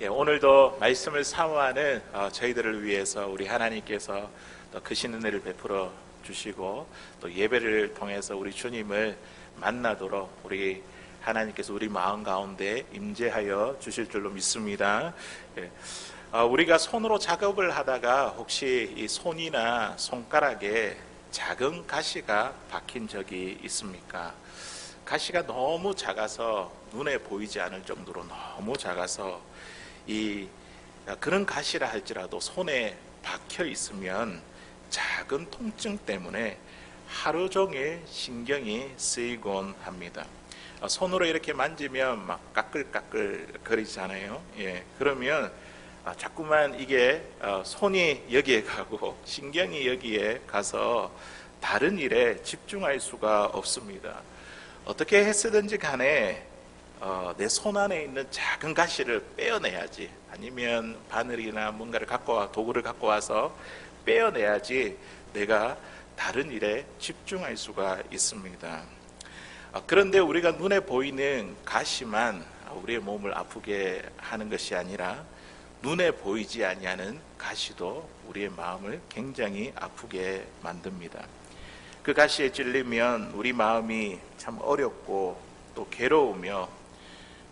오늘도 말씀을 사모하는 저희들을 위해서 우리 하나님께서 더 크신 은혜를 베풀어 주시고 또 예배를 통해서 우리 주님을 만나도록 우리 하나님께서 우리 마음 가운데 임재하여 주실 줄로 믿습니다. 우리가 손으로 작업을 하다가 혹시 이 손이나 손가락에 작은 가시가 박힌 적이 있습니까? 가시가 너무 작아서 눈에 보이지 않을 정도로 너무 작아서 그런 가시라 할지라도 손에 박혀 있으면 작은 통증 때문에 하루 종일 신경이 쓰이곤 합니다. 손으로 이렇게 만지면 막 까끌까끌 거리잖아요. 그러면 자꾸만 이게 손이 여기에 가고 신경이 여기에 가서 다른 일에 집중할 수가 없습니다. 어떻게 했으든지 간에 내 손 안에 있는 작은 가시를 빼어내야지, 아니면 바늘이나 뭔가를 도구를 갖고 와서 빼어내야지 내가 다른 일에 집중할 수가 있습니다. 그런데 우리가 눈에 보이는 가시만 우리의 몸을 아프게 하는 것이 아니라 눈에 보이지 아니하는 가시도 우리의 마음을 굉장히 아프게 만듭니다. 그 가시에 찔리면 우리 마음이 참 어렵고 또 괴로우며,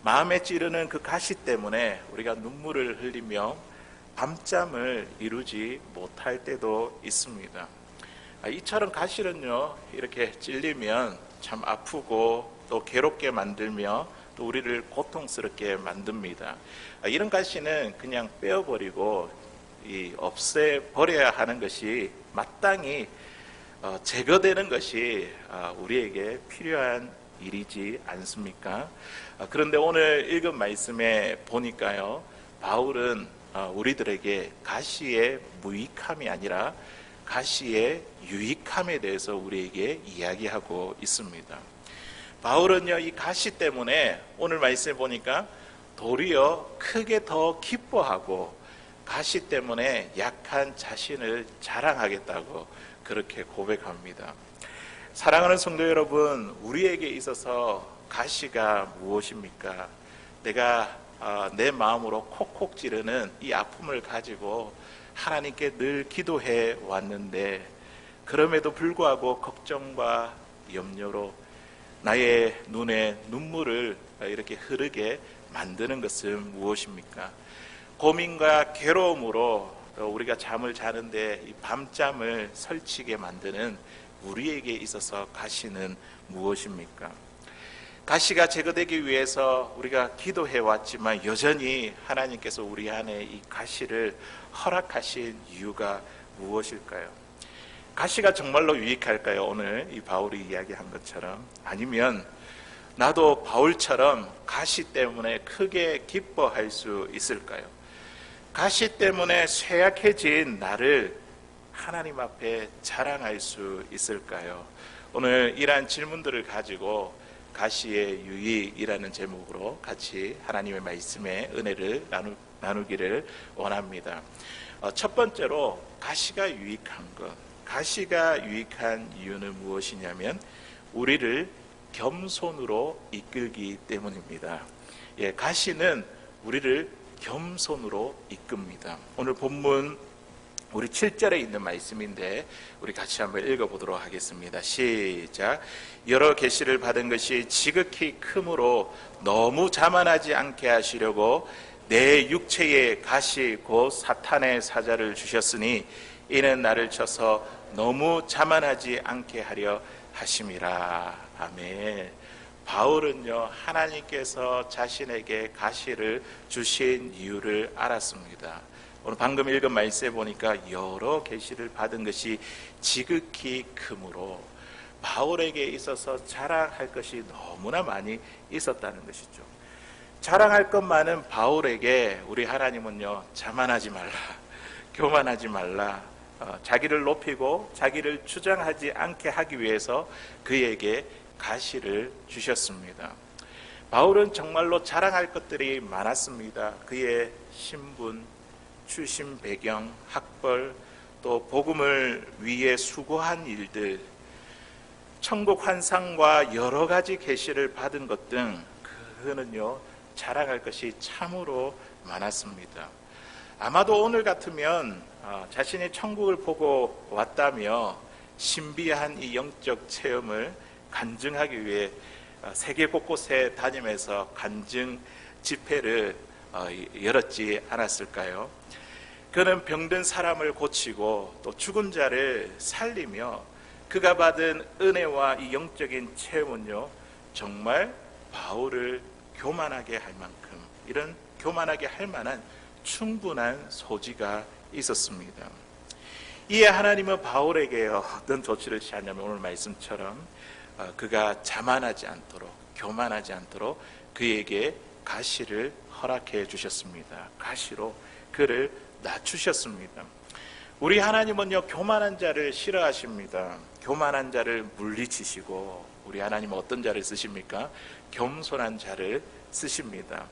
마음에 찌르는 그 가시 때문에 우리가 눈물을 흘리며 밤잠을 이루지 못할 때도 있습니다. 이처럼 가시는요, 이렇게 찔리면 참 아프고 또 괴롭게 만들며 또 우리를 고통스럽게 만듭니다. 이런 가시는 그냥 빼어버리고 없애버려야 하는 것이, 마땅히 제거되는 것이 우리에게 필요한 일이지 않습니까? 그런데 오늘 읽은 말씀에 보니까요, 바울은 우리들에게 가시의 무익함이 아니라 가시의 유익함에 대해서 우리에게 이야기하고 있습니다. 바울은요, 이 가시 때문에 오늘 말씀에 보니까 도리어 크게 더 기뻐하고 가시 때문에 약한 자신을 자랑하겠다고 그렇게 고백합니다. 사랑하는 성도 여러분, 우리에게 있어서 가시가 무엇입니까? 내가 내 마음으로 콕콕 찌르는 이 아픔을 가지고 하나님께 늘 기도해 왔는데, 그럼에도 불구하고 걱정과 염려로 나의 눈에 눈물을 이렇게 흐르게 만드는 것은 무엇입니까? 고민과 괴로움으로 우리가 잠을 자는데 이 밤잠을 설치게 만드는 우리에게 있어서 가시는 무엇입니까? 가시가 제거되기 위해서 우리가 기도해 왔지만 여전히 하나님께서 우리 안에 이 가시를 허락하신 이유가 무엇일까요? 가시가 정말로 유익할까요? 오늘 이 바울이 이야기한 것처럼. 아니면 나도 바울처럼 가시 때문에 크게 기뻐할 수 있을까요? 가시 때문에 쇠약해진 나를 하나님 앞에 자랑할 수 있을까요? 오늘 이러한 질문들을 가지고 가시의 유익이라는 제목으로 같이 하나님의 말씀에 은혜를 나누기를 원합니다. 첫 번째로 가시가 유익한 것, 가시가 유익한 이유는 무엇이냐면 우리를 겸손으로 이끌기 때문입니다. 가시는 우리를 겸손으로 이끕니다. 오늘 본문 우리 7절에 있는 말씀인데 우리 같이 한번 읽어보도록 하겠습니다. 시작. 여러 계시를 받은 것이 지극히 크므로 너무 자만하지 않게 하시려고 내 육체에 가시 곧 사탄의 사자를 주셨으니 이는 나를 쳐서 너무 자만하지 않게 하려 하심이라. 아멘. 바울은요, 하나님께서 자신에게 가시를 주신 이유를 알았습니다. 오늘 방금 읽은 말씀에 보니까 여러 계시를 받은 것이 지극히 크므로, 바울에게 있어서 자랑할 것이 너무나 많이 있었다는 것이죠. 자랑할 것 많은 바울에게 우리 하나님은요, 자만하지 말라, 교만하지 말라, 자기를 높이고 자기를 주장하지 않게 하기 위해서 그에게 가시를 주셨습니다. 바울은 정말로 자랑할 것들이 많았습니다. 그의 신분, 출신 배경, 학벌, 또 복음을 위해 수고한 일들, 천국 환상과 여러 가지 계시를 받은 것 등 그는요 자랑할 것이 참으로 많았습니다. 아마도 오늘 같으면 자신이 천국을 보고 왔다며 신비한 이 영적 체험을 간증하기 위해 세계 곳곳에 다니면서 간증 집회를 열었지 않았을까요? 그는 병든 사람을 고치고 또 죽은 자를 살리며 그가 받은 은혜와 이 영적인 체험은요, 정말 바울을 교만하게 할 만큼, 이런 교만하게 할 만한 충분한 소지가 있었습니다. 이에 하나님은 바울에게 어떤 조치를 취하냐면 오늘 말씀처럼 그가 자만하지 않도록, 교만하지 않도록 그에게 가시를 허락해 주셨습니다. 가시로 그를 낮추셨습니다. 우리 하나님은요, 교만한 자를 싫어하십니다. 교만한 자를 물리치시고, 우리 하나님은 어떤 자를 쓰십니까? 겸손한 자를 쓰십니다.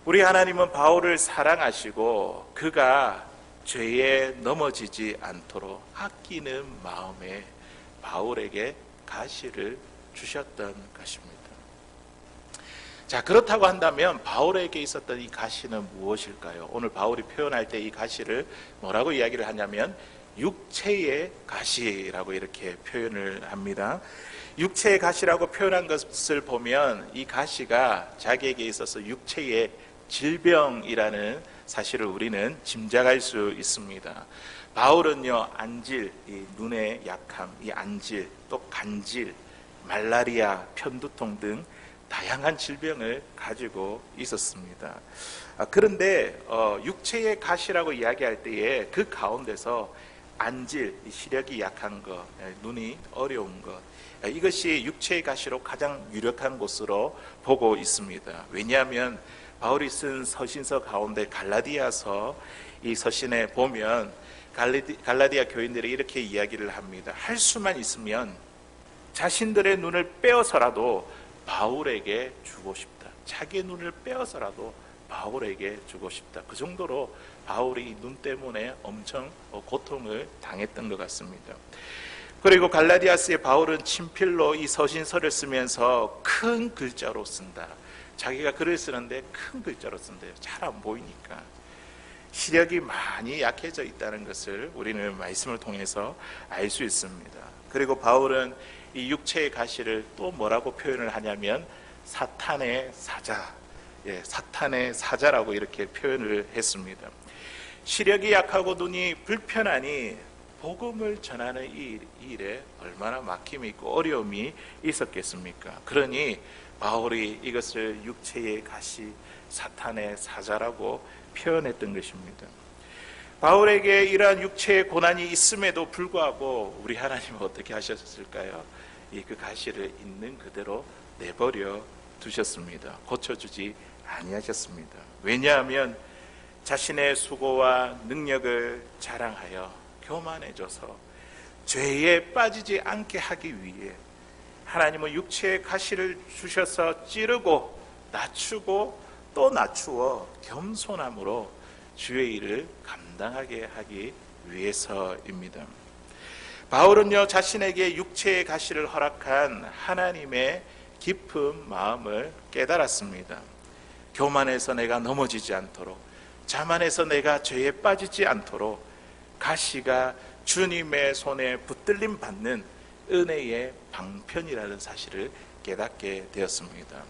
우리 하나님은 바울을 사랑하시고 그가 죄에 넘어지지 않도록 아끼는 마음에 바울에게 가시를 주셨던 것입니다. 자, 그렇다고 한다면 바울에게 있었던 이 가시는 무엇일까요? 오늘 바울이 표현할 때 이 가시를 뭐라고 이야기를 하냐면 육체의 가시라고 이렇게 표현을 합니다. 육체의 가시라고 표현한 것을 보면 이 가시가 자기에게 있어서 육체의 질병이라는 사실을 우리는 짐작할 수 있습니다. 바울은요, 안질, 이 눈의 약함, 이 안질, 또 간질, 말라리아, 편두통 등 다양한 질병을 가지고 있었습니다. 그런데 육체의 가시라고 이야기할 때에 그 가운데서 안질, 시력이 약한 것, 눈이 어려운 것, 이것이 육체의 가시로 가장 유력한 것으로 보고 있습니다. 왜냐하면 바울이 쓴 서신서 가운데 갈라디아서 이 서신에 보면 갈라디아 교인들이 이렇게 이야기를 합니다. 할 수만 있으면 자신들의 눈을 빼어서라도 바울에게 주고 싶다. 자기의 눈을 빼어서라도 바울에게 주고 싶다. 그 정도로 바울이 눈 때문에 엄청 고통을 당했던 것 같습니다. 그리고 갈라디아서의 바울은 친필로 이 서신서를 쓰면서 큰 글자로 쓴다. 자기가 글을 쓰는데 큰 글자로 쓴대요. 잘 안 보이니까. 시력이 많이 약해져 있다는 것을 우리는 말씀을 통해서 알 수 있습니다. 그리고 바울은 이 육체의 가시를 또 뭐라고 표현을 하냐면 사탄의 사자, 사탄의 사자라고 이렇게 표현을 했습니다. 시력이 약하고 눈이 불편하니 복음을 전하는 이 일에 얼마나 막힘이 있고 어려움이 있었겠습니까? 그러니 바울이 이것을 육체의 가시, 사탄의 사자라고 표현했던 것입니다. 바울에게 이러한 육체의 고난이 있음에도 불구하고 우리 하나님은 어떻게 하셨을까요? 그 가시를 있는 그대로 내버려 두셨습니다. 고쳐주지 아니하셨습니다. 왜냐하면 자신의 수고와 능력을 자랑하여 교만해져서 죄에 빠지지 않게 하기 위해 하나님은 육체의 가시를 주셔서 찌르고 낮추고 또 낮추어 겸손함으로 주의 일을 감당하게 하기 위해서입니다. 바울은요, 자신에게 육체의 가시를 허락한 하나님의 깊은 마음을 깨달았습니다. 교만해서 내가 넘어지지 않도록, 자만해서 내가 죄에 빠지지 않도록 가시가 주님의 손에 붙들림 받는 은혜의 방편이라는 사실을 깨닫게 되었습니다.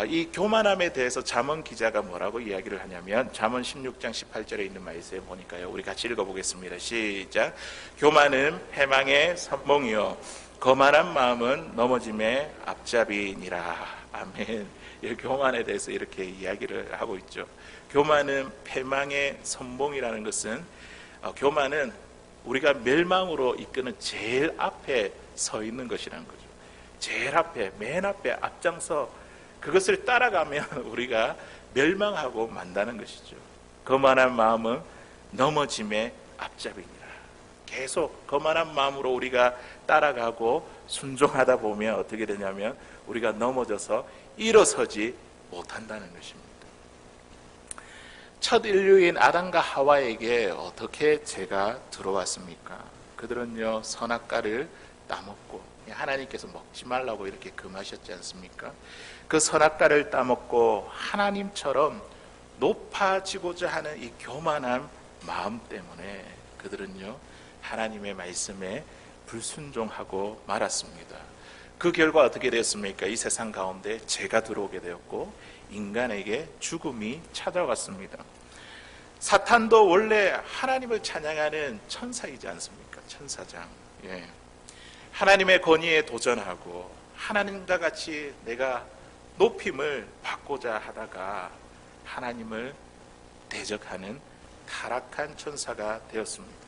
이 교만함에 대해서 잠언 기자가 뭐라고 이야기를 하냐면 잠언 16장 18절에 있는 말씀에 보니까요, 우리 같이 읽어보겠습니다. 시작. 교만은 패망의 선봉이요 거만한 마음은 넘어짐의 앞잡이니라. 아멘. 이 교만에 대해서 이렇게 이야기를 하고 있죠. 교만은 패망의 선봉이라는 것은 교만은 우리가 멸망으로 이끄는 제일 앞에 서 있는 것이라는 거죠. 제일 앞에, 맨 앞에 앞장서 그것을 따라가면 우리가 멸망하고 만다는 것이죠. 거만한 마음은 넘어짐의 앞잡이니라. 계속 거만한 마음으로 우리가 따라가고 순종하다 보면 어떻게 되냐면 우리가 넘어져서 일어서지 못한다는 것입니다. 첫 인류인 아담과 하와에게 어떻게 죄가 들어왔습니까? 그들은요, 선악과를 따먹고 하나님께서 먹지 말라고 이렇게 금하셨지 않습니까? 그 선악과를 따먹고 하나님처럼 높아지고자 하는 이 교만한 마음 때문에 그들은요, 하나님의 말씀에 불순종하고 말았습니다. 그 결과 어떻게 되었습니까? 이 세상 가운데 죄가 들어오게 되었고 인간에게 죽음이 찾아왔습니다. 사탄도 원래 하나님을 찬양하는 천사이지 않습니까? 천사장. 하나님의 권위에 도전하고 하나님과 같이 내가 높임을 받고자 하다가 하나님을 대적하는 타락한 천사가 되었습니다.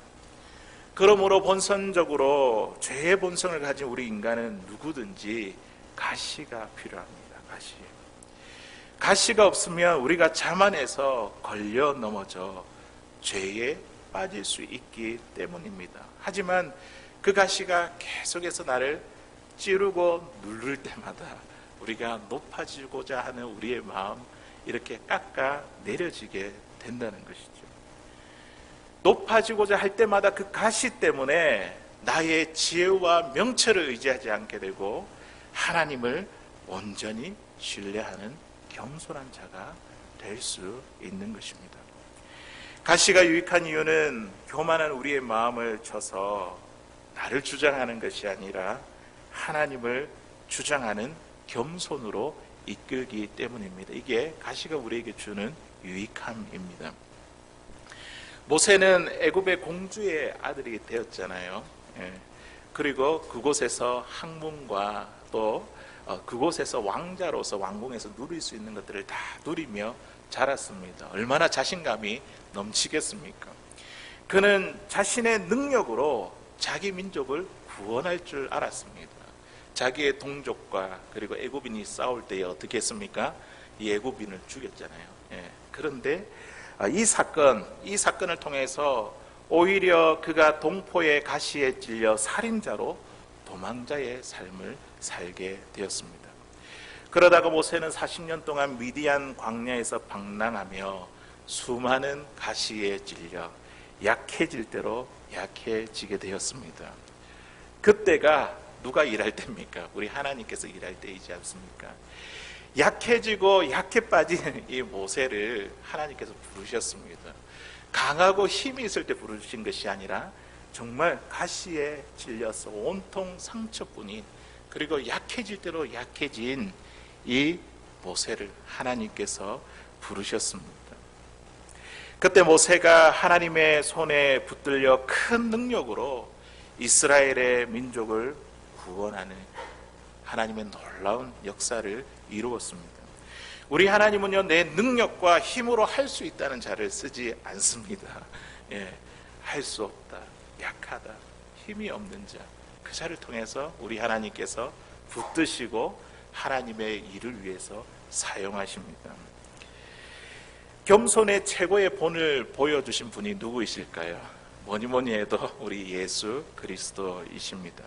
그러므로 본선적으로 죄의 본성을 가진 우리 인간은 누구든지 가시가 필요합니다. 가시가 없으면 우리가 자만해서 걸려 넘어져 죄에 빠질 수 있기 때문입니다. 하지만 그 가시가 계속해서 나를 찌르고 누를 때마다 우리가 높아지고자 하는 우리의 마음 이렇게 깎아 내려지게 된다는 것이죠. 높아지고자 할 때마다 그 가시 때문에 나의 지혜와 명철을 의지하지 않게 되고 하나님을 온전히 신뢰하는 겸손한 자가 될 수 있는 것입니다. 가시가 유익한 이유는 교만한 우리의 마음을 쳐서 나를 주장하는 것이 아니라 하나님을 주장하는 겸손으로 이끌기 때문입니다. 이게 가시가 우리에게 주는 유익함입니다. 모세는 애굽의 공주의 아들이 되었잖아요. 그리고 그곳에서 학문과 또 그곳에서 왕자로서 왕궁에서 누릴 수 있는 것들을 다 누리며 자랐습니다. 얼마나 자신감이 넘치겠습니까? 그는 자신의 능력으로 자기 민족을 구원할 줄 알았습니다. 자기의 동족과 그리고 애굽인이 싸울 때에 어떻게 했습니까? 이 애굽인을 죽였잖아요. 그런데 이 사건을 통해서 오히려 그가 동포의 가시에 찔려 살인자로 도망자의 삶을 살게 되었습니다. 그러다가 모세는 40년 동안 미디안 광야에서 방랑하며 수많은 가시에 찔려 약해질 대로 약해지게 되었습니다. 그때가 누가 일할 때입니까? 우리 하나님께서 일할 때이지 않습니까? 약해지고 약해 빠진 이 모세를 하나님께서 부르셨습니다. 강하고 힘이 있을 때 부르신 것이 아니라 정말 가시에 찔려서 온통 상처뿐인 그리고 약해질 대로 약해진 이 모세를 하나님께서 부르셨습니다. 그때 모세가 하나님의 손에 붙들려 큰 능력으로 이스라엘의 민족을 구원하는 하나님의 놀라운 역사를 이루었습니다. 우리 하나님은요, 내 능력과 힘으로 할 수 있다는 자를 쓰지 않습니다. 할 수 없다, 약하다, 힘이 없는 자, 그 자를 통해서 우리 하나님께서 붙드시고 하나님의 일을 위해서 사용하십니다. 겸손의 최고의 본을 보여주신 분이 누구이실까요? 뭐니 해도 우리 예수 그리스도이십니다.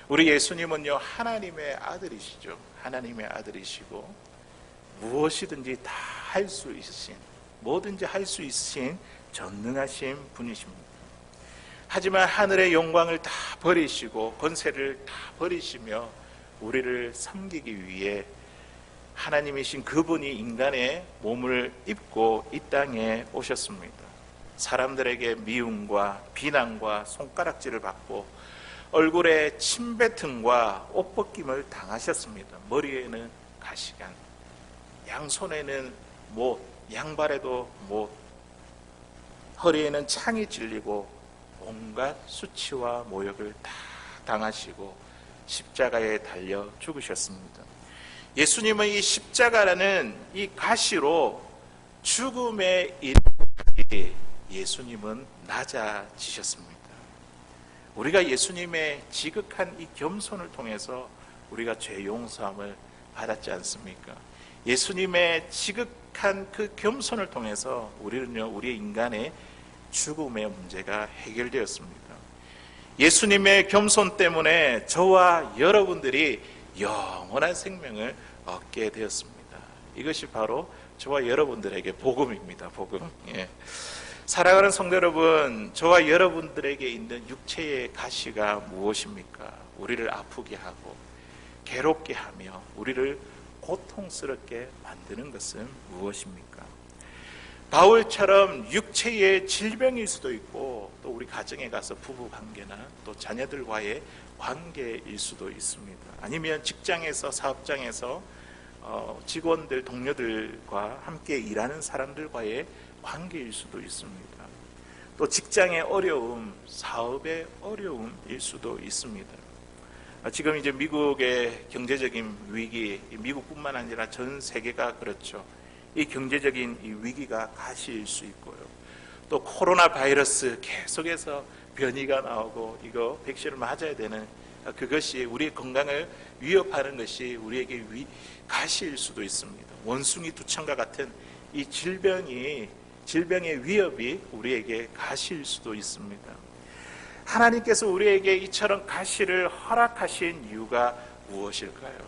우리 예수님은요, 하나님의 아들이시죠. 하나님의 아들이시고 무엇이든지 다 할 수 있으신, 뭐든지 할 수 있으신 전능하신 분이십니다. 하지만 하늘의 영광을 다 버리시고 권세를 다 버리시며 우리를 섬기기 위해 하나님이신 그분이 인간의 몸을 입고 이 땅에 오셨습니다. 사람들에게 미움과 비난과 손가락질을 받고 얼굴에 침뱉음과 옷벗김을 당하셨습니다. 머리에는 가시관, 양손에는 못, 양발에도 못, 허리에는 창이 찔리고 온갖 수치와 모욕을 다 당하시고 십자가에 달려 죽으셨습니다. 예수님은 이 십자가라는 이 가시로 죽음에 이르기까지 예수님은 낮아지셨습니다. 우리가 예수님의 지극한 이 겸손을 통해서 우리가 죄 용서함을 받았지 않습니까? 예수님의 지극한 그 겸손을 통해서 우리는요, 우리의 인간의 죽음의 문제가 해결되었습니다. 예수님의 겸손 때문에 저와 여러분들이 영원한 생명을 얻게 되었습니다. 이것이 바로 저와 여러분들에게 복음입니다. 복음. 사랑하는 성도 여러분, 저와 여러분들에게 있는 육체의 가시가 무엇입니까? 우리를 아프게 하고 괴롭게 하며 우리를 고통스럽게 만드는 것은 무엇입니까? 바울처럼 육체의 질병일 수도 있고, 또 우리 가정에 가서 부부 관계나 또 자녀들과의 관계일 수도 있습니다. 아니면 직장에서, 사업장에서 직원들, 동료들과 함께 일하는 사람들과의 관계일 수도 있습니다. 또 직장의 어려움, 사업의 어려움일 수도 있습니다. 지금 이제 미국의 경제적인 위기, 미국뿐만 아니라 전 세계가 그렇죠. 이 경제적인 이 위기가 가시일 수 있고요. 또 코로나 바이러스 계속해서 변이가 나오고 이거 백신을 맞아야 되는 그것이 우리의 건강을 위협하는 것이 우리에게 가시일 수도 있습니다. 원숭이 두창과 같은 이 질병의 위협이 우리에게 가시일 수도 있습니다. 하나님께서 우리에게 이처럼 가시를 허락하신 이유가 무엇일까요?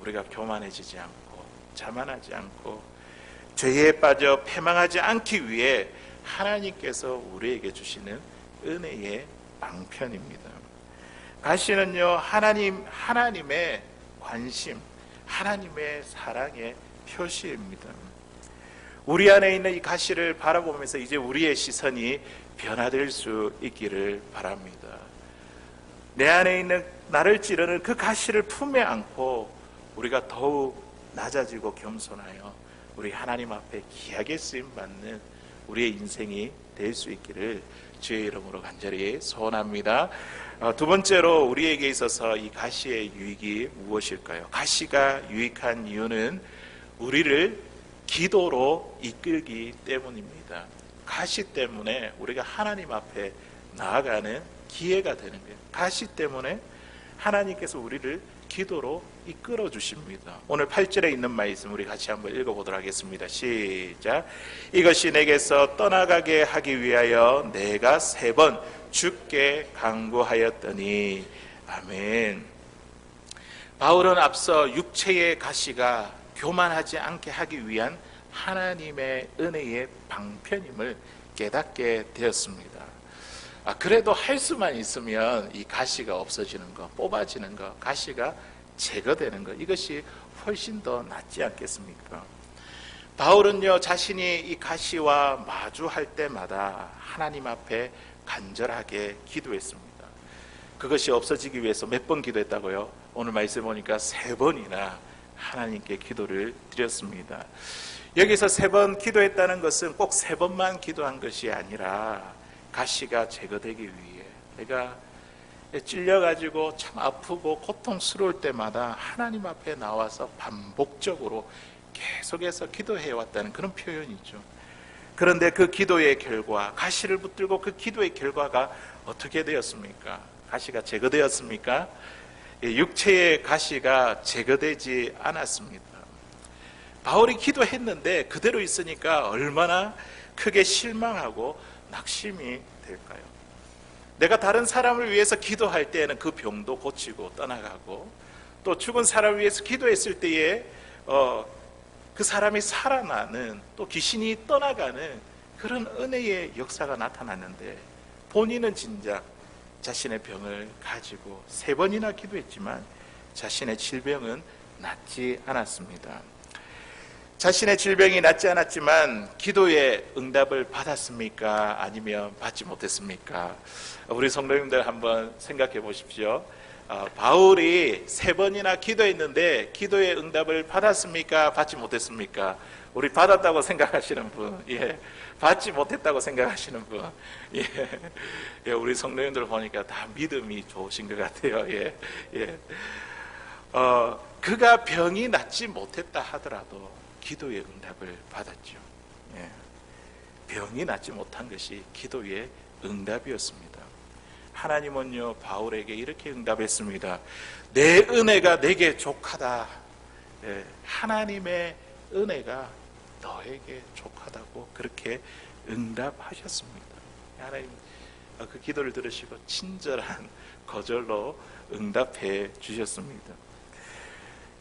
우리가 교만해지지 않고 자만하지 않고 죄에 빠져 패망하지 않기 위해 하나님께서 우리에게 주시는 은혜의 방편입니다. 가시는요, 하나님의 관심, 하나님의 사랑의 표시입니다. 우리 안에 있는 이 가시를 바라보면서 이제 우리의 시선이 변화될 수 있기를 바랍니다. 내 안에 있는 나를 찌르는 그 가시를 품에 안고 우리가 더욱 낮아지고 겸손하여 우리 하나님 앞에 귀하게 쓰임받는 우리의 인생이 될 수 있기를 주의 이름으로 간절히 소원합니다. 두 번째로 우리에게 있어서 이 가시의 유익이 무엇일까요? 가시가 유익한 이유는 우리를 기도로 이끌기 때문입니다. 가시 때문에 우리가 하나님 앞에 나아가는 기회가 되는 거예요. 가시 때문에 하나님께서 우리를 기도로 이끌어 주십니다. 오늘 8절에 있는 말씀 우리 같이 한번 읽어보도록 하겠습니다. 시작. 이것이 내게서 떠나가게 하기 위하여 내가 3번 주께 간구하였더니. 아멘. 바울은 앞서 육체의 가시가 교만하지 않게 하기 위한 하나님의 은혜의 방편임을 깨닫게 되었습니다. 그래도 할 수만 있으면 이 가시가 없어지는 것, 뽑아지는 것, 가시가 제거되는 것, 이것이 훨씬 더 낫지 않겠습니까? 바울은요, 자신이 이 가시와 마주할 때마다 하나님 앞에 간절하게 기도했습니다. 그것이 없어지기 위해서 몇 번 기도했다고요? 오늘 말씀 보니까 3번이나 하나님께 기도를 드렸습니다. 여기서 3번 기도했다는 것은 꼭 3번만 기도한 것이 아니라 가시가 제거되기 위해 내가 찔려가지고 참 아프고 고통스러울 때마다 하나님 앞에 나와서 반복적으로 계속해서 기도해왔다는 그런 표현이죠. 그런데 그 기도의 결과, 가시를 붙들고 그 기도의 결과가 어떻게 되었습니까? 가시가 제거되었습니까? 육체의 가시가 제거되지 않았습니다. 바울이 기도했는데 그대로 있으니까 얼마나 크게 실망하고 낙심이 될까요? 내가 다른 사람을 위해서 기도할 때에는 그 병도 고치고 떠나가고, 또 죽은 사람을 위해서 기도했을 때에 그 사람이 살아나는, 또 귀신이 떠나가는 그런 은혜의 역사가 나타났는데, 본인은 진작 자신의 병을 가지고 3번이나 기도했지만 자신의 질병은 낫지 않았습니다. 자신의 질병이 낫지 않았지만 기도의 응답을 받았습니까? 아니면 받지 못했습니까? 우리 성도님들 한번 생각해 보십시오. 바울이 3번이나 기도했는데 기도의 응답을 받았습니까? 받지 못했습니까? 우리 받았다고 생각하시는 분, 예. 받지 못했다고 생각하시는 분, 예. 예, 우리 성도님들 보니까 다 믿음이 좋으신 것 같아요. 예. 예. 그가 병이 낫지 못했다 하더라도 기도의 응답을 받았죠. 예. 병이 낫지 못한 것이 기도의 응답이었습니다. 하나님은요, 바울에게 이렇게 응답했습니다. 내 은혜가 내게 족하다. 예. 하나님의 은혜가 너에게 족하다고 그렇게 응답하셨습니다. 하나님 그 기도를 들으시고 친절한 거절로 응답해 주셨습니다.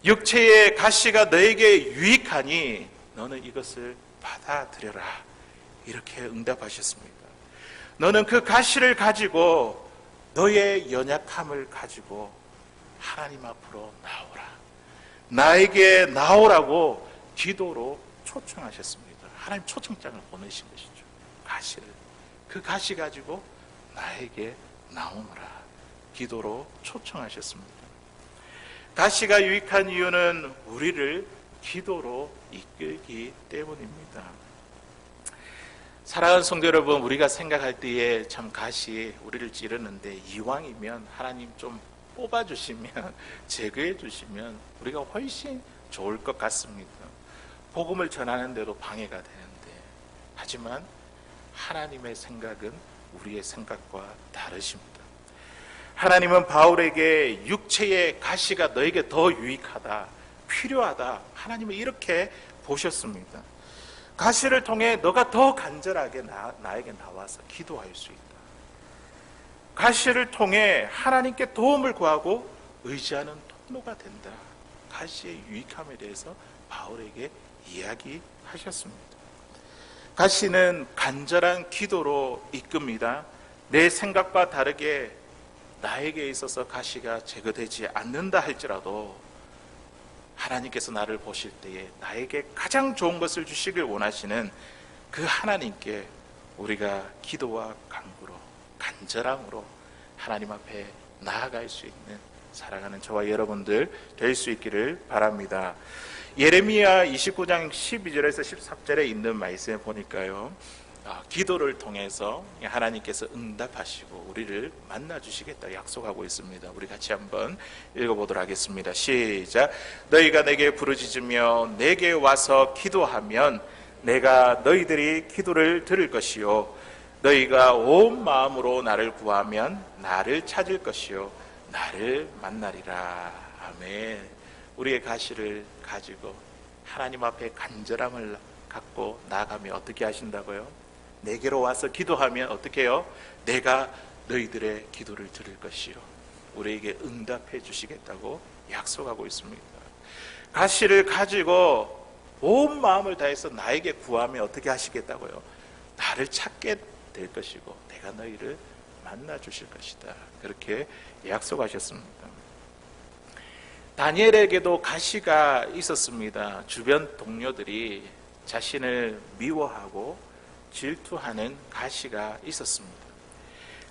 육체의 가시가 너에게 유익하니 너는 이것을 받아들여라. 이렇게 응답하셨습니다. 너는 그 가시를 가지고 너의 연약함을 가지고 하나님 앞으로 나오라. 나에게 나오라고 기도로 초청하셨습니다. 하나님 초청장을 보내신 것이죠. 가시를. 그 가시 가지고 나에게 나오너라. 기도로 초청하셨습니다. 가시가 유익한 이유는 우리를 기도로 이끌기 때문입니다. 사랑하는 성도 여러분, 우리가 생각할 때에 참 가시 우리를 찌르는데 이왕이면 하나님 좀 뽑아주시면 제거해 주시면 우리가 훨씬 좋을 것 같습니다. 복음을 전하는 데도 방해가 되는데, 하지만 하나님의 생각은 우리의 생각과 다르십니다. 하나님은 바울에게 육체의 가시가 너에게 더 유익하다, 필요하다, 하나님은 이렇게 보셨습니다. 가시를 통해 너가 더 간절하게 나에게 나와서 기도할 수 있다. 가시를 통해 하나님께 도움을 구하고 의지하는 통로가 된다. 가시의 유익함에 대해서 바울에게 이야기하셨습니다. 가시는 간절한 기도로 이끕니다. 내 생각과 다르게 나에게 있어서 가시가 제거되지 않는다 할지라도 하나님께서 나를 보실 때에 나에게 가장 좋은 것을 주시길 원하시는 그 하나님께 우리가 기도와 간구로, 간절함으로 하나님 앞에 나아갈 수 있는 사랑하는 저와 여러분들 될 수 있기를 바랍니다. 예레미야 29장 12절에서 13절에 있는 말씀에 보니까요, 기도를 통해서 하나님께서 응답하시고 우리를 만나주시겠다 약속하고 있습니다. 우리 같이 한번 읽어보도록 하겠습니다. 시작. 너희가 내게 부르짖으며 내게 와서 기도하면 내가 너희들이 기도를 들을 것이요 너희가 온 마음으로 나를 구하면 나를 찾을 것이요 나를 만나리라. 아멘. 우리의 가시를 가지고 하나님 앞에 간절함을 갖고 나아가면 어떻게 하신다고요? 내게로 와서 기도하면 어떻게 해요? 내가 너희들의 기도를 들을 것이요 우리에게 응답해 주시겠다고 약속하고 있습니다. 가시를 가지고 온 마음을 다해서 나에게 구하면 어떻게 하시겠다고요? 나를 찾게 될 것이고 내가 너희를 만나 주실 것이다. 그렇게 약속하셨습니다. 다니엘에게도 가시가 있었습니다. 주변 동료들이 자신을 미워하고 질투하는 가시가 있었습니다.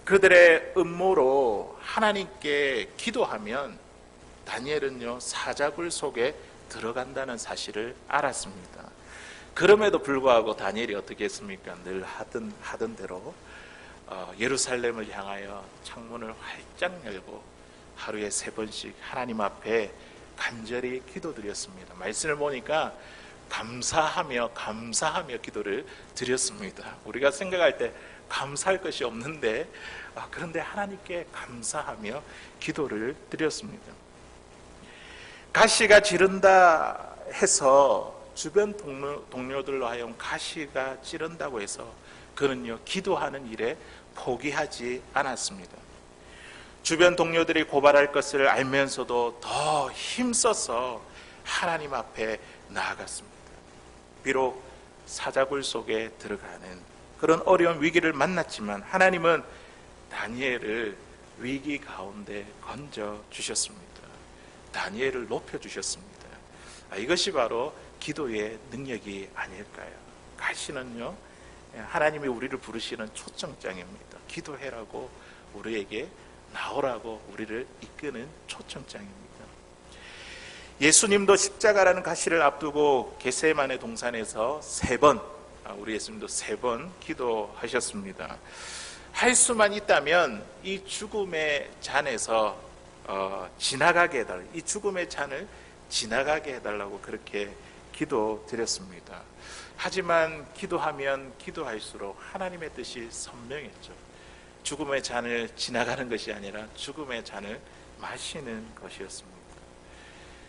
그들의 음모로 하나님께 기도하면 다니엘은요 사자굴 속에 들어간다는 사실을 알았습니다. 그럼에도 불구하고 다니엘이 어떻게 했습니까? 늘 하던 대로 예루살렘을 향하여 창문을 활짝 열고 하루에 3번씩 하나님 앞에 간절히 기도드렸습니다. 말씀을 보니까 감사하며 기도를 드렸습니다. 우리가 생각할 때 감사할 것이 없는데 그런데 하나님께 감사하며 기도를 드렸습니다. 가시가 지른다 해서 주변 동료들로 하여금 가시가 찌른다고 해서 그는요 기도하는 일에 포기하지 않았습니다. 주변 동료들이 고발할 것을 알면서도 더 힘써서 하나님 앞에 나아갔습니다. 비록 사자굴 속에 들어가는 그런 어려운 위기를 만났지만 하나님은 다니엘을 위기 가운데 건져 주셨습니다. 다니엘을 높여 주셨습니다. 이것이 바로 기도의 능력이 아닐까요? 가시는요 하나님이 우리를 부르시는 초청장입니다. 기도해라고 우리에게 나오라고 우리를 이끄는 초청장입니다. 예수님도 십자가라는 가시를 앞두고 겟세마네 동산에서 3번, 우리 예수님도 3번 기도하셨습니다. 할 수만 있다면 이 죽음의 잔에서 지나가게 해달라, 이 죽음의 잔을 지나가게 해달라고 그렇게 기도드렸습니다. 하지만 기도하면 기도할수록 하나님의 뜻이 선명했죠. 죽음의 잔을 지나가는 것이 아니라 죽음의 잔을 마시는 것이었습니다.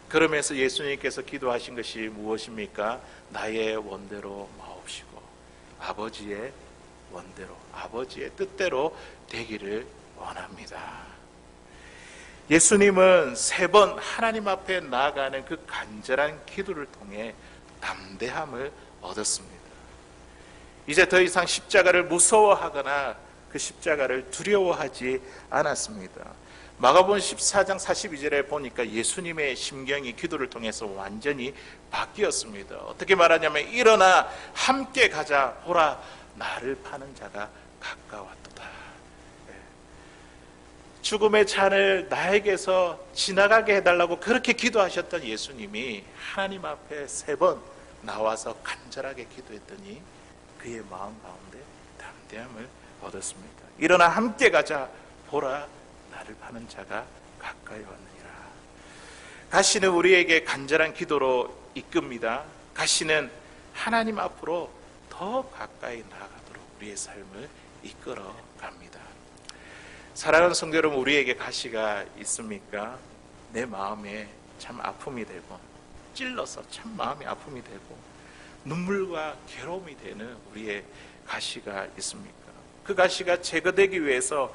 그러면서 예수님께서 기도하신 것이 무엇입니까? 나의 원대로 마옵시고 아버지의 원대로, 아버지의 뜻대로 되기를 원합니다. 예수님은 3번 하나님 앞에 나아가는 그 간절한 기도를 통해 담대함을 얻었습니다. 이제 더 이상 십자가를 무서워하거나 그 십자가를 두려워하지 않았습니다. 마가복음 14장 42절에 보니까 예수님의 심경이 기도를 통해서 완전히 바뀌었습니다. 어떻게 말하냐면 일어나 함께 가자. 보라 나를 파는 자가 가까웠도다. 죽음의 잔을 나에게서 지나가게 해달라고 그렇게 기도하셨던 예수님이 하나님 앞에 3번 나와서 간절하게 기도했더니 그의 마음 가운데 담대함을 얻었습니다. 일어나 함께 가자. 보라 나를 파는 자가 가까이 왔느니라. 가시는 우리에게 간절한 기도로 이끕니다. 가시는 하나님 앞으로 더 가까이 나아가도록 우리의 삶을 이끌어 갑니다. 사랑하는 성도 여러분, 우리에게 가시가 있습니까? 내 마음에 참 아픔이 되고 찔러서 참 마음이 아픔이 되고 눈물과 괴로움이 되는 우리의 가시가 있습니까? 그 가시가 제거되기 위해서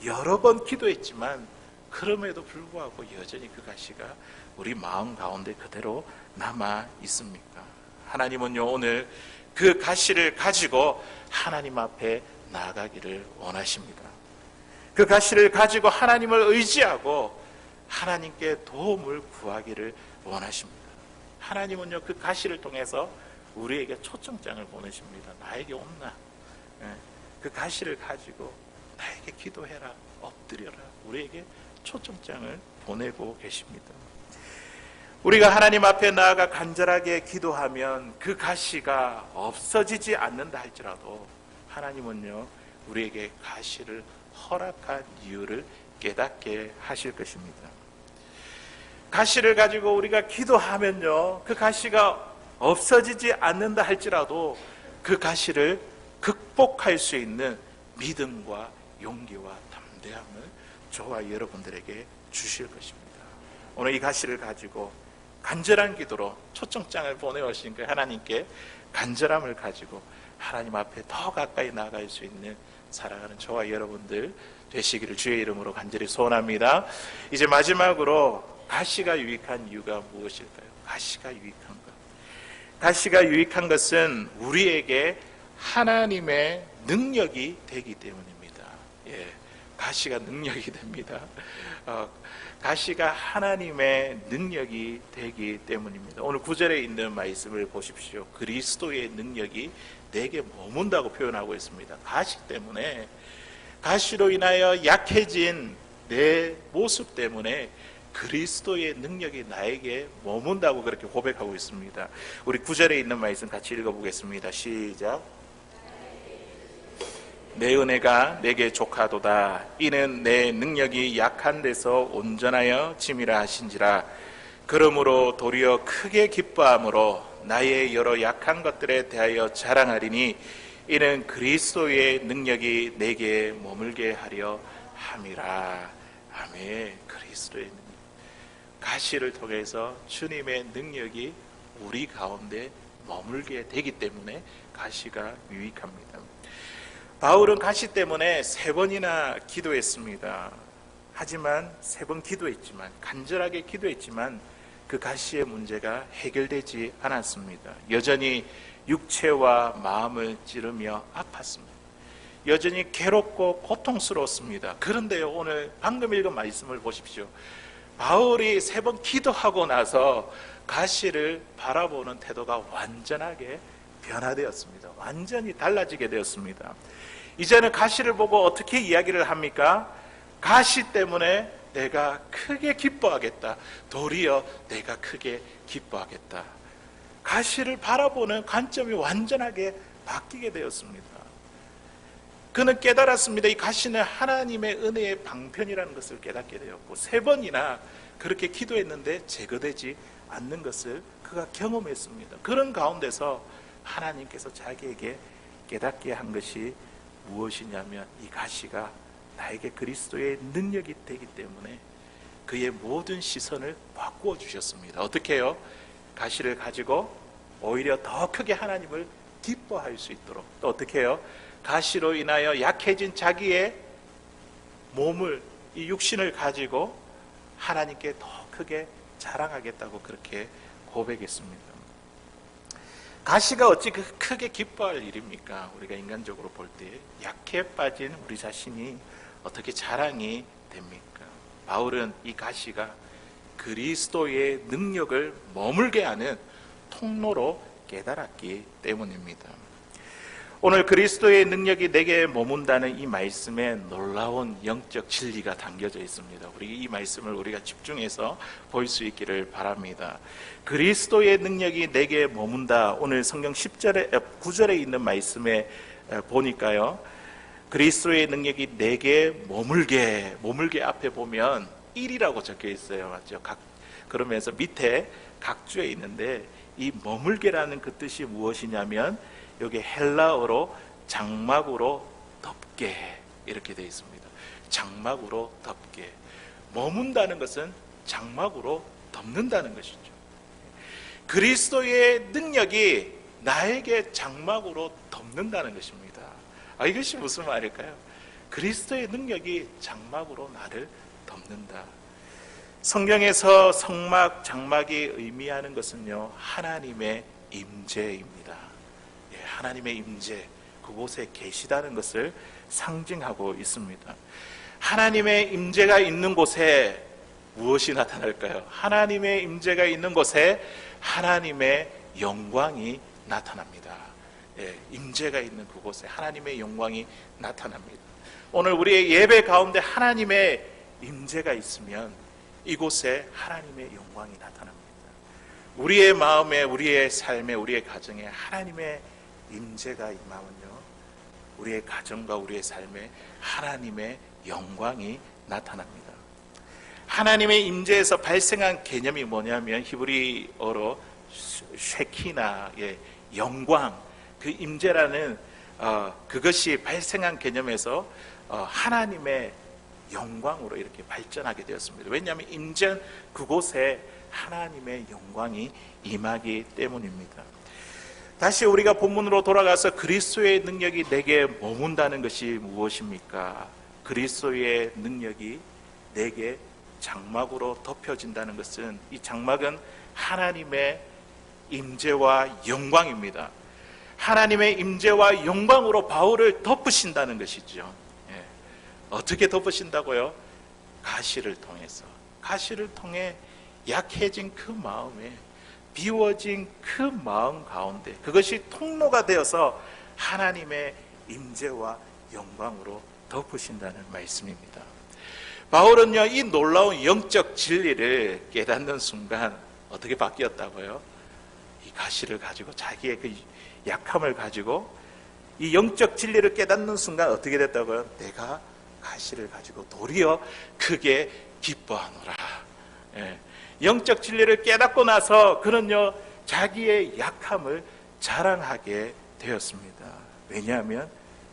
여러 번 기도했지만 그럼에도 불구하고 여전히 그 가시가 우리 마음 가운데 그대로 남아 있습니까? 하나님은요, 오늘 그 가시를 가지고 하나님 앞에 나아가기를 원하십니다. 그 가시를 가지고 하나님을 의지하고 하나님께 도움을 구하기를 원하십니다. 하나님은요, 그 가시를 통해서 우리에게 초청장을 보내십니다. 나에게 온나. 그 가시를 가지고 나에게 기도해라, 엎드려라. 우리에게 초청장을 보내고 계십니다. 우리가 하나님 앞에 나아가 간절하게 기도하면 그 가시가 없어지지 않는다 할지라도 하나님은요, 우리에게 가시를 허락한 이유를 깨닫게 하실 것입니다. 가시를 가지고 우리가 기도하면요, 그 가시가 없어지지 않는다 할지라도 그 가시를 극복할 수 있는 믿음과 용기와 담대함을 저와 여러분들에게 주실 것입니다. 오늘 이 가시를 가지고 간절한 기도로 초청장을 보내오신 그 하나님께 간절함을 가지고 하나님 앞에 더 가까이 나아갈 수 있는 사랑하는 저와 여러분들 되시기를 주의 이름으로 간절히 소원합니다. 이제 마지막으로 가시가 유익한 이유가 무엇일까요? 가시가 유익한 것. 가시가 유익한 것은 우리에게 하나님의 능력이 되기 때문입니다. 가시가 능력이 됩니다. 가시가 하나님의 능력이 되기 때문입니다. 오늘 9절에 있는 말씀을 보십시오. 그리스도의 능력이 내게 머문다고 표현하고 있습니다. 가시 때문에, 가시로 인하여 약해진 내 모습 때문에 그리스도의 능력이 나에게 머문다고 그렇게 고백하고 있습니다. 우리 9절에 있는 말씀 같이 읽어보겠습니다. 시작. 내 은혜가 내게 족하도다. 이는 내 능력이 약한 데서 온전하여 짐이라 하신지라. 그러므로 도리어 크게 기뻐함으로 나의 여러 약한 것들에 대하여 자랑하리니 이는 그리스도의 능력이 내게 머물게 하려 함이라. 아멘. 그리스도의 능력. 가시를 통해서 주님의 능력이 우리 가운데 머물게 되기 때문에 가시가 유익합니다. 바울은 가시 때문에 3번이나 기도했습니다. 하지만 3번 기도했지만, 간절하게 기도했지만 그 가시의 문제가 해결되지 않았습니다. 여전히 육체와 마음을 찌르며 아팠습니다. 여전히 괴롭고 고통스러웠습니다. 그런데요, 오늘 방금 읽은 말씀을 보십시오. 바울이 3번 기도하고 나서 가시를 바라보는 태도가 완전하게 변화되었습니다. 완전히 달라지게 되었습니다. 이제는 가시를 보고 어떻게 이야기를 합니까? 가시 때문에 내가 크게 기뻐하겠다. 도리어 내가 크게 기뻐하겠다. 가시를 바라보는 관점이 완전하게 바뀌게 되었습니다. 그는 깨달았습니다. 이 가시는 하나님의 은혜의 방편이라는 것을 깨닫게 되었고 3번이나 그렇게 기도했는데 제거되지 않는 것을 그가 경험했습니다. 그런 가운데서 하나님께서 자기에게 깨닫게 한 것이 무엇이냐면 이 가시가 나에게 그리스도의 능력이 되기 때문에 그의 모든 시선을 바꾸어 주셨습니다. 어떻게 해요? 가시를 가지고 오히려 더 크게 하나님을 기뻐할 수 있도록, 또 어떻게 해요? 가시로 인하여 약해진 자기의 몸을, 이 육신을 가지고 하나님께 더 크게 자랑하겠다고 그렇게 고백했습니다. 가시가 어찌 크게 기뻐할 일입니까? 우리가 인간적으로 볼 때 약해 빠진 우리 자신이 어떻게 자랑이 됩니까? 바울은 이 가시가 그리스도의 능력을 머물게 하는 통로로 깨달았기 때문입니다. 오늘 그리스도의 능력이 내게 머문다는 이 말씀에 놀라운 영적 진리가 담겨져 있습니다. 우리 이 말씀을 우리가 집중해서 볼 수 있기를 바랍니다. 그리스도의 능력이 내게 머문다. 오늘 성경 9절에 있는 말씀에 보니까요. 그리스도의 능력이 내게 머물게 앞에 보면 1이라고 적혀 있어요. 맞죠? 그러면서 밑에 각주에 있는데 이 머물게라는 그 뜻이 무엇이냐면 여기 헬라어로 장막으로 덮게 이렇게 되어 있습니다. 장막으로 덮게. 머문다는 것은 장막으로 덮는다는 것이죠. 그리스도의 능력이 나에게 장막으로 덮는다는 것입니다. 이것이 무슨 말일까요? 그리스도의 능력이 장막으로 나를 덮는다. 성경에서 성막, 장막이 의미하는 것은요, 하나님의 임재입니다. 하나님의 임재, 그곳에 계시다는 것을 상징하고 있습니다. 하나님의 임재가 있는 곳에 무엇이 나타날까요? 하나님의 임재가 있는 곳에 하나님의 영광이 나타납니다. 임재가 있는 그곳에 하나님의 영광이 나타납니다. 오늘 우리의 예배 가운데 하나님의 임재가 있으면 이곳에 하나님의 영광이 나타납니다. 우리의 마음에, 우리의 삶에, 우리의 가정에 하나님의 임재가 임하면요, 우리의 가정과 우리의 삶에 하나님의 영광이 나타납니다. 하나님의 임재에서 발생한 개념이 뭐냐면 히브리어로 쉐키나의 영광, 그 임재라는 그것이 발생한 개념에서 하나님의 영광으로 이렇게 발전하게 되었습니다. 왜냐하면 임재는 그곳에 하나님의 영광이 임하기 때문입니다. 다시 우리가 본문으로 돌아가서 그리스도의 능력이 내게 머문다는 것이 무엇입니까? 그리스도의 능력이 내게 장막으로 덮여진다는 것은, 이 장막은 하나님의 임재와 영광입니다. 하나님의 임재와 영광으로 바울을 덮으신다는 것이죠. 어떻게 덮으신다고요? 가시를 통해서. 가시를 통해 약해진 그 마음에, 비워진 그 마음 가운데 그것이 통로가 되어서 하나님의 임재와 영광으로 덮으신다는 말씀입니다. 바울은요, 이 놀라운 영적 진리를 깨닫는 순간 어떻게 바뀌었다고요? 이 가시를 가지고, 자기의 그 약함을 가지고 이 영적 진리를 깨닫는 순간 어떻게 됐다고요? 내가 가시를 가지고 도리어 크게 기뻐하노라. 영적 진리를 깨닫고 나서 그는요, 자기의 약함을 자랑하게 되었습니다. 왜냐하면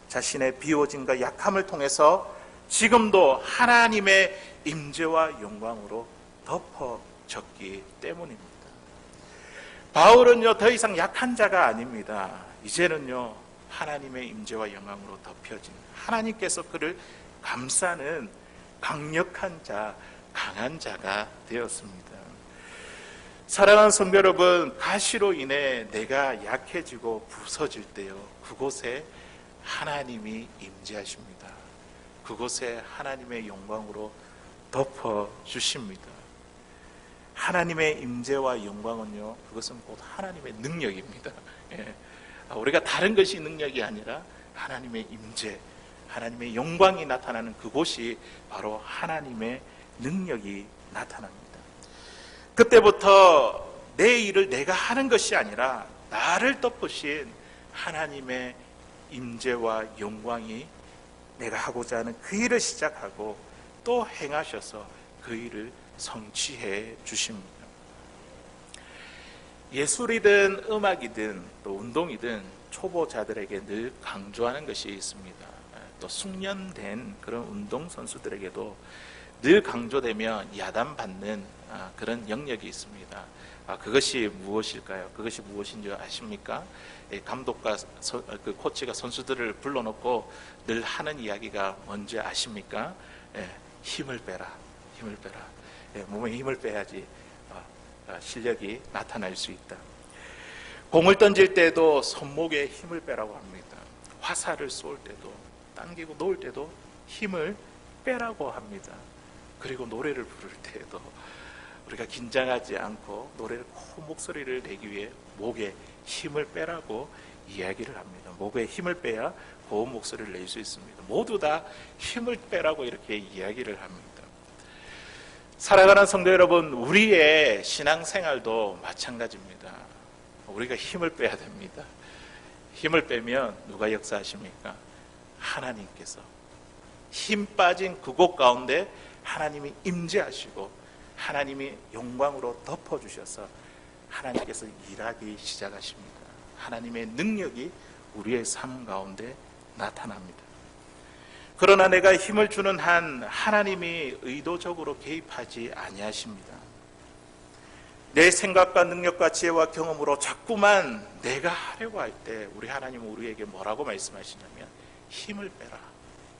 자신의 비워짐과 약함을 통해서 지금도 하나님의 임재와 영광으로 덮어졌기 때문입니다. 바울은요, 더 이상 약한 자가 아닙니다. 이제는요, 하나님의 임재와 영광으로 덮여진, 하나님께서 그를 감싸는 강력한 자, 강한 자가 되었습니다. 사랑하는 성도 여러분, 가시로 인해 내가 약해지고 부서질 때요, 그곳에 하나님이 임재하십니다. 그곳에 하나님의 영광으로 덮어주십니다. 하나님의 임재와 영광은요, 그것은 곧 하나님의 능력입니다. 우리가 다른 것이 능력이 아니라 하나님의 임재, 하나님의 영광이 나타나는 그곳이 바로 하나님의 능력이 나타납니다. 그때부터 내 일을 내가 하는 것이 아니라 나를 덮으신 하나님의 임재와 영광이 내가 하고자 하는 그 일을 시작하고 또 행하셔서 그 일을 성취해 주십니다. 예술이든 음악이든 또 운동이든 초보자들에게 늘 강조하는 것이 있습니다. 또 숙련된 그런 운동선수들에게도 늘 강조되면 야단받는 그런 영역이 있습니다. 그것이 무엇일까요? 그것이 무엇인지 아십니까? 감독과 그 코치가 선수들을 불러놓고 늘 하는 이야기가 뭔지 아십니까? 힘을 빼라, 힘을 빼라. 몸에 힘을 빼야지 실력이 나타날 수 있다. 공을 던질 때도 손목에 힘을 빼라고 합니다. 화살을 쏠 때도, 당기고 놓을 때도 힘을 빼라고 합니다. 그리고 노래를 부를 때에도 우리가 긴장하지 않고 노래를 큰 목소리를 내기 위해 목에 힘을 빼라고 이야기를 합니다. 목에 힘을 빼야 고운 목소리를 낼 수 있습니다. 모두 다 힘을 빼라고 이렇게 이야기를 합니다. 사랑하는 성도 여러분, 우리의 신앙생활도 마찬가지입니다. 우리가 힘을 빼야 됩니다. 힘을 빼면 누가 역사하십니까? 하나님께서. 힘 빠진 그곳 가운데 하나님이 임재하시고 하나님이 영광으로 덮어주셔서 하나님께서 일하기 시작하십니다. 하나님의 능력이 우리의 삶 가운데 나타납니다. 그러나 내가 힘을 주는 한 하나님이 의도적으로 개입하지 아니하십니다. 내 생각과 능력과 지혜와 경험으로 자꾸만 내가 하려고 할 때 우리 하나님은 우리에게 뭐라고 말씀하시냐면 힘을 빼라,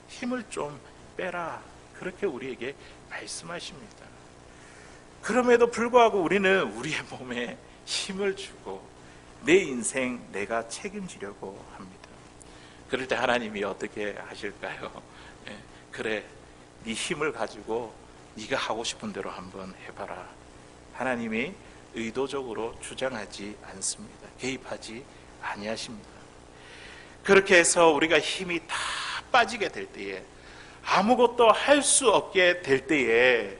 힘을 좀 빼라, 그렇게 우리에게 말씀하십니다. 그럼에도 불구하고 우리는 우리의 몸에 힘을 주고 내 인생 내가 책임지려고 합니다. 그럴 때 하나님이 어떻게 하실까요? 그래, 네 힘을 가지고 네가 하고 싶은 대로 한번 해봐라. 하나님이 의도적으로 주장하지 않습니다. 개입하지 아니하십니다. 그렇게 해서 우리가 힘이 다 빠지게 될 때에, 아무것도 할 수 없게 될 때에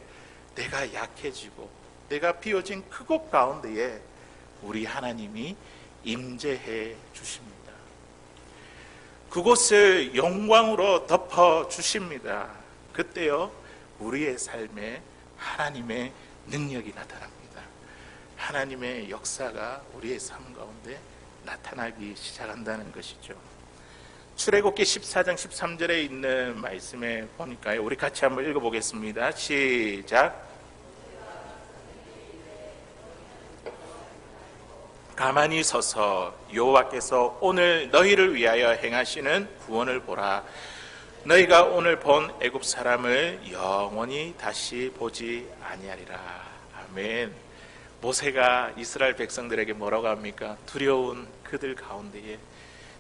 내가 약해지고 내가 비워진 그곳 가운데에 우리 하나님이 임재해 주십니다. 그곳을 영광으로 덮어 주십니다. 그때요, 우리의 삶에 하나님의 능력이 나타납니다. 하나님의 역사가 우리의 삶 가운데 나타나기 시작한다는 것이죠. 출애굽기 14장 13절에 있는 말씀에 보니까요, 우리 같이 한번 읽어보겠습니다. 시작. 가만히 서서 여호와께서 오늘 너희를 위하여 행하시는 구원을 보라. 너희가 오늘 본 애굽 사람을 영원히 다시 보지 아니하리라. 아멘. 모세가 이스라엘 백성들에게 뭐라고 합니까? 두려운 그들 가운데에,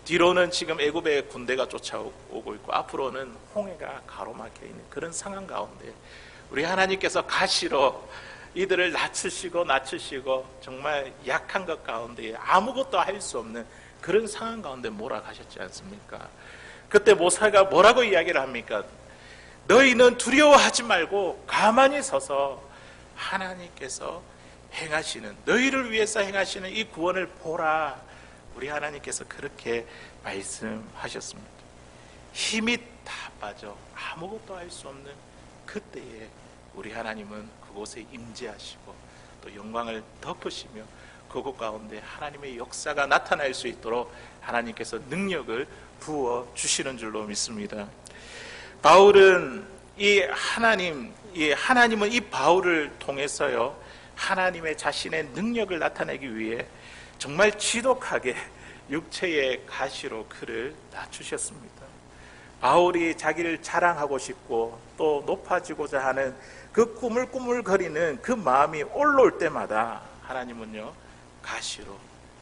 뒤로는 지금 애굽의 군대가 쫓아오고 있고 앞으로는 홍해가 가로막혀 있는 그런 상황 가운데 우리 하나님께서 가시로 이들을 낮추시고 정말 약한 것 가운데 아무것도 할 수 없는 그런 상황 가운데 몰아가셨지 않습니까? 그때 모세가 뭐라고 이야기를 합니까? 너희는 두려워하지 말고 가만히 서서 하나님께서 행하시는, 너희를 위해서 행하시는 이 구원을 보라. 우리 하나님께서 그렇게 말씀하셨습니다. 힘이 다 빠져 아무것도 할 수 없는 그때에 우리 하나님은 그곳에 임재하시고 또 영광을 덮으시며 그곳 가운데 하나님의 역사가 나타날 수 있도록 하나님께서 능력을 부어 주시는 줄로 믿습니다. 바울은 하나님은 이 바울을 통해서요, 하나님의 자신의 능력을 나타내기 위해 정말 지독하게 육체의 가시로 그를 낮추셨습니다. 바울이 자기를 자랑하고 싶고 또 높아지고자 하는 그 꾸물꾸물거리는 그 마음이 올라올 때마다 하나님은요, 가시로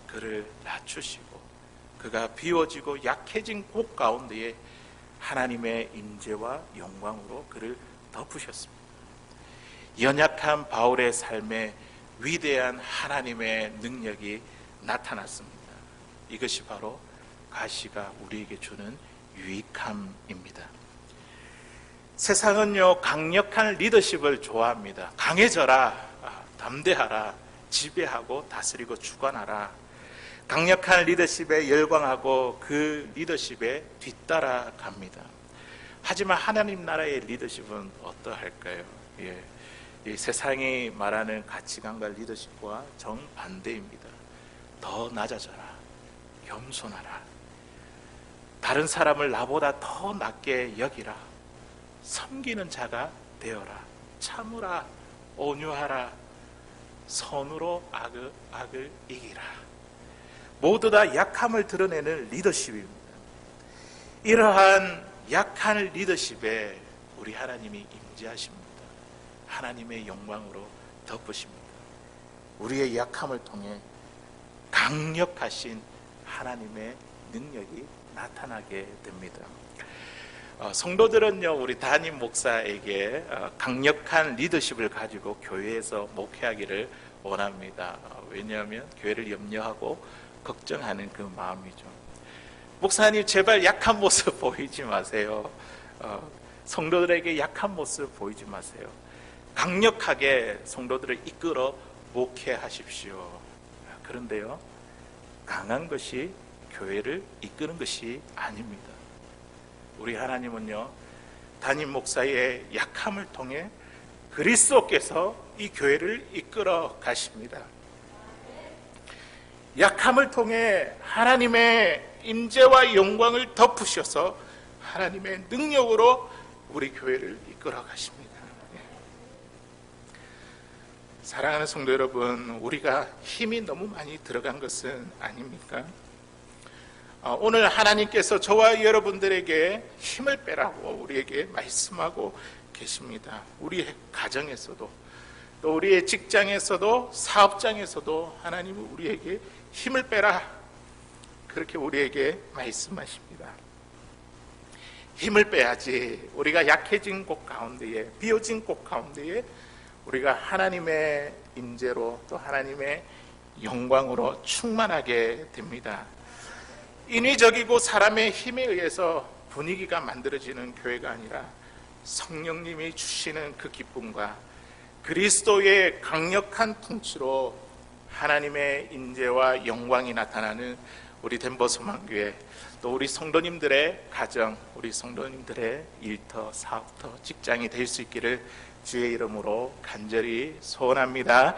그를 낮추시고 그가 비워지고 약해진 곳 가운데에 하나님의 임재와 영광으로 그를 덮으셨습니다. 연약한 바울의 삶에 위대한 하나님의 능력이 나타났습니다. 이것이 바로 가시가 우리에게 주는 유익함입니다. 세상은요, 강력한 리더십을 좋아합니다. 강해져라, 담대하라, 지배하고 다스리고 주관하라. 강력한 리더십에 열광하고 그 리더십에 뒤따라갑니다. 하지만 하나님 나라의 리더십은 어떠할까요? 이 세상이 말하는 가치관과 리더십과 정반대입니다. 더 낮아져라, 겸손하라, 다른 사람을 나보다 더 낮게 여기라, 섬기는 자가 되어라, 참으라, 온유하라, 선으로 악을 이기라. 모두 다 약함을 드러내는 리더십입니다. 이러한 약한 리더십에 우리 하나님이 임재하십니다. 하나님의 영광으로 덮으십니다. 우리의 약함을 통해 강력하신 하나님의 능력이 나타나게 됩니다. 성도들은요, 우리 담임 목사에게 강력한 리더십을 가지고 교회에서 목회하기를 원합니다. 왜냐하면 교회를 염려하고 걱정하는 그 마음이죠. 목사님, 제발 약한 모습 보이지 마세요. 성도들에게 약한 모습 보이지 마세요. 강력하게 성도들을 이끌어 목회하십시오. 그런데요, 강한 것이 교회를 이끄는 것이 아닙니다. 우리 하나님은요, 담임 목사의 약함을 통해 그리스도께서 이 교회를 이끌어 가십니다. 약함을 통해 하나님의 임재와 영광을 덮으셔서 하나님의 능력으로 우리 교회를 이끌어 가십니다. 사랑하는 성도 여러분, 우리가 힘이 너무 많이 들어간 것은 아닙니까? 오늘 하나님께서 저와 여러분들에게 힘을 빼라고 우리에게 말씀하고 계십니다. 우리의 가정에서도, 또 우리의 직장에서도, 사업장에서도 하나님은 우리에게 힘을 빼라, 그렇게 우리에게 말씀하십니다. 힘을 빼야지 우리가 약해진 곳 가운데에, 비어진 곳 가운데에 우리가 하나님의 임재로, 또 하나님의 영광으로 충만하게 됩니다. 인위적이고 사람의 힘에 의해서 분위기가 만들어지는 교회가 아니라 성령님이 주시는 그 기쁨과 그리스도의 강력한 통치로 하나님의 임재와 영광이 나타나는 우리 덴버 소망교회, 또 우리 성도님들의 가정, 우리 성도님들의 일터, 사업터, 직장이 될 수 있기를 주의 이름으로 간절히 소원합니다.